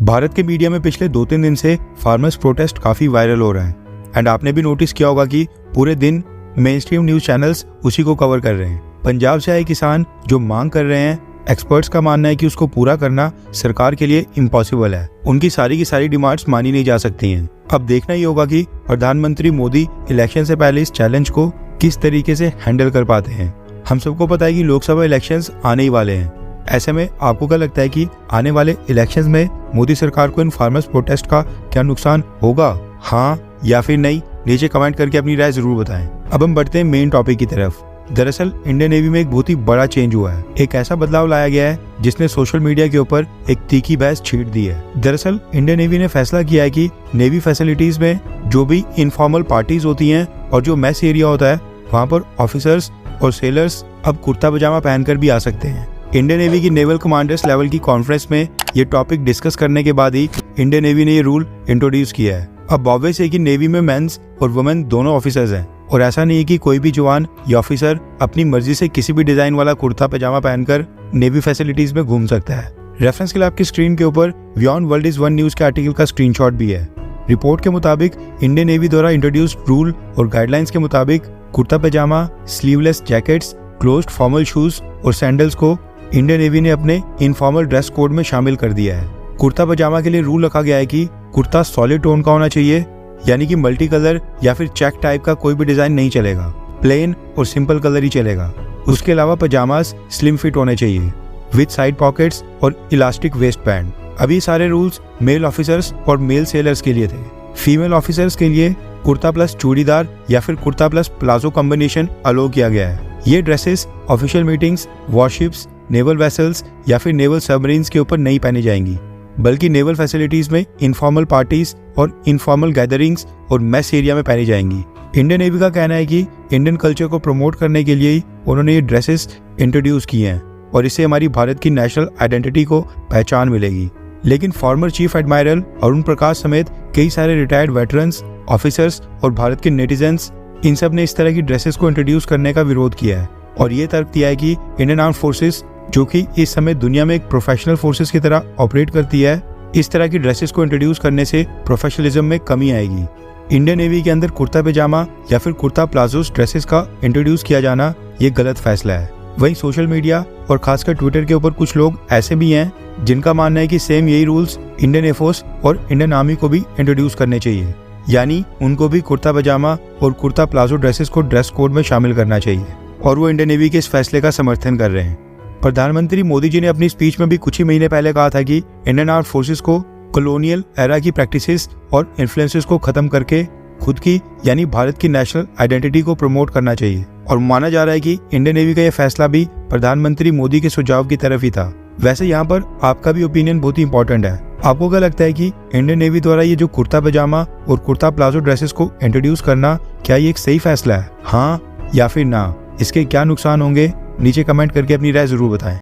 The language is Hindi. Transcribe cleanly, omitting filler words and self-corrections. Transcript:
भारत के मीडिया में पिछले 2-3 दिन से फार्मर्स प्रोटेस्ट काफी वायरल हो रहा है एंड आपने भी नोटिस किया होगा कि पूरे दिन मेन स्ट्रीम न्यूज चैनल्स उसी को कवर कर रहे हैं। पंजाब से आए किसान जो मांग कर रहे हैं, एक्सपर्ट्स का मानना है कि उसको पूरा करना सरकार के लिए इम्पॉसिबल है। उनकी सारी की सारी डिमांड्स मानी नहीं जा सकती हैं। अब देखना ही होगा कि प्रधानमंत्री मोदी इलेक्शन से पहले इस चैलेंज को किस तरीके से हैंडल कर पाते हैं। हम सबको पता है कि लोकसभा इलेक्शंस आने ही वाले हैं। ऐसे में आपको क्या लगता है कि आने वाले इलेक्शंस में मोदी सरकार को इन फार्मर्स प्रोटेस्ट का क्या नुकसान होगा? हाँ या फिर नहीं, नीचे कमेंट करके अपनी राय जरूर बताएं। अब हम बढ़ते हैं मेन टॉपिक की तरफ। दरअसल इंडियन नेवी में एक बहुत ही बड़ा चेंज हुआ है। एक ऐसा बदलाव लाया गया है जिसने सोशल मीडिया के ऊपर एक तीखी बहस छेड़ दी है। दरअसल इंडियन नेवी ने फैसला किया है कि नेवी फैसिलिटीज में जो भी इनफॉर्मल पार्टीज होती हैं और जो मैस एरिया होता है, वहाँ पर ऑफिसर्स और सेलर्स अब कुर्ता पजामा पहनकर भी आ सकते हैं। इंडियन नेवी की नेवल कमांडर्स लेवल की कॉन्फ्रेंस में ये टॉपिक डिस्कस करने के बाद ही इंडियन नेवी ने ये रूल इंट्रोड्यूस किया है। अब ऑब्वियस है कि नेवी में मेंस और वुमेन दोनों ऑफिसर्स हैं और ऐसा नहीं है कि कोई भी जवान या ऑफिसर अपनी मर्जी से किसी भी डिजाइन वाला कुर्ता पजामा पहनकर नेवी फैसिलिटीज में घूम सकता है। रेफरेंस के लिए आपकी स्क्रीन के ऊपर beyond world is one news के आर्टिकल का स्क्रीनशॉट भी है। रिपोर्ट के मुताबिक इंडियन नेवी द्वारा इंट्रोड्यूस्ड रूल और गाइडलाइंस के मुताबिक kurta pyjama, sleeveless jackets, closed formal shoes और सैंडल्स को इंडियन नेवी ने अपने इनफॉर्मल ड्रेस कोड में शामिल कर दिया है। कुर्ता पजामा के लिए रूल रखा गया है कि कुर्ता सॉलिड टोन का होना चाहिए, यानी कि मल्टी कलर या फिर चेक टाइप का कोई भी डिजाइन नहीं चलेगा। प्लेन और सिंपल कलर ही चलेगा। उसके अलावा पजामास स्लिम फिट होने चाहिए विद साइड पॉकेट्स और इलास्टिक वेस्ट बैंड। अभी सारे रूल्स मेल ऑफिसर्स और मेल सेलर्स के लिए थे। फीमेल ऑफिसर्स के लिए कुर्ता प्लस चूड़ीदार या फिर कुर्ता प्लस प्लाजो कॉम्बिनेशन अलो किया गया है। ये dresses official meetings, warships, naval vessels या फिर नेवल सबमरीन्स के ऊपर नहीं पहनी जाएंगी, बल्कि नेवल फैसिलिटीज में इनफॉर्मल पार्टीज और इनफॉर्मल गैदरिंग्स और मेस एरिया में पहनी जाएंगी। इंडियन नेवी का कहना है कि इंडियन कल्चर को प्रमोट करने के लिए ही उन्होंने ये ड्रेसेस इंट्रोड्यूस किए हैं और इससे हमारी भारत की नेशनल आइडेंटिटी को पहचान मिलेगी। लेकिन फॉर्मर चीफ एडमायरल अरुण प्रकाश समेत कई सारे रिटायर्ड वेटरन्स, ऑफिसर्स और भारत के नेटिजन्स, इन सब ने इस तरह की ड्रेसेस को इंट्रोड्यूस करने का विरोध किया है और ये तर्क दिया है कि इंडियन आर्म्ड फोर्सेस, जो कि इस समय दुनिया में एक प्रोफेशनल फोर्सेस की तरह ऑपरेट करती है, इस तरह की ड्रेसेस को इंट्रोड्यूस करने से प्रोफेशनलिज्म में कमी आएगी। इंडियन नेवी के अंदर कुर्ता पजामा या फिर कुर्ता प्लाजोस ड्रेसेस का इंट्रोड्यूस किया जाना ये गलत फैसला है। वहीं सोशल मीडिया और खासकर ट्विटर के ऊपर कुछ लोग ऐसे भी हैं जिनका मानना है कि सेम यही रूल्स इंडियन एयरफोर्स और इंडियन आर्मी को भी इंट्रोड्यूस करने चाहिए, यानी उनको भी कुर्ता पजामा और कुर्ता प्लाजो ड्रेसेस को ड्रेस कोड में शामिल करना चाहिए और वो इंडियन नेवी के इस फैसले का समर्थन कर रहे हैं। प्रधानमंत्री मोदी जी ने अपनी स्पीच में भी कुछ ही महीने पहले कहा था कि इंडियन आर्म्ड फोर्सेस को कॉलोनियल एरा की प्रैक्टिसेस और इन्फ्लुएंसेस को खत्म करके खुद की यानी भारत की नेशनल आइडेंटिटी को प्रमोट करना चाहिए और माना जा रहा है कि इंडियन नेवी का यह फैसला भी प्रधानमंत्री मोदी के सुझाव की तरफ ही था। वैसे यहाँ पर आपका भी ओपिनियन बहुत ही इंपॉर्टेंट है। आपको क्या लगता है कि इंडियन नेवी द्वारा ये जो कुर्ता पजामा और कुर्ता प्लाजो ड्रेसेस को इंट्रोड्यूस करना, क्या ये एक सही फैसला है? हाँ या फिर ना? इसके क्या नुकसान होंगे? नीचे कमेंट करके अपनी राय जरूर बताएं।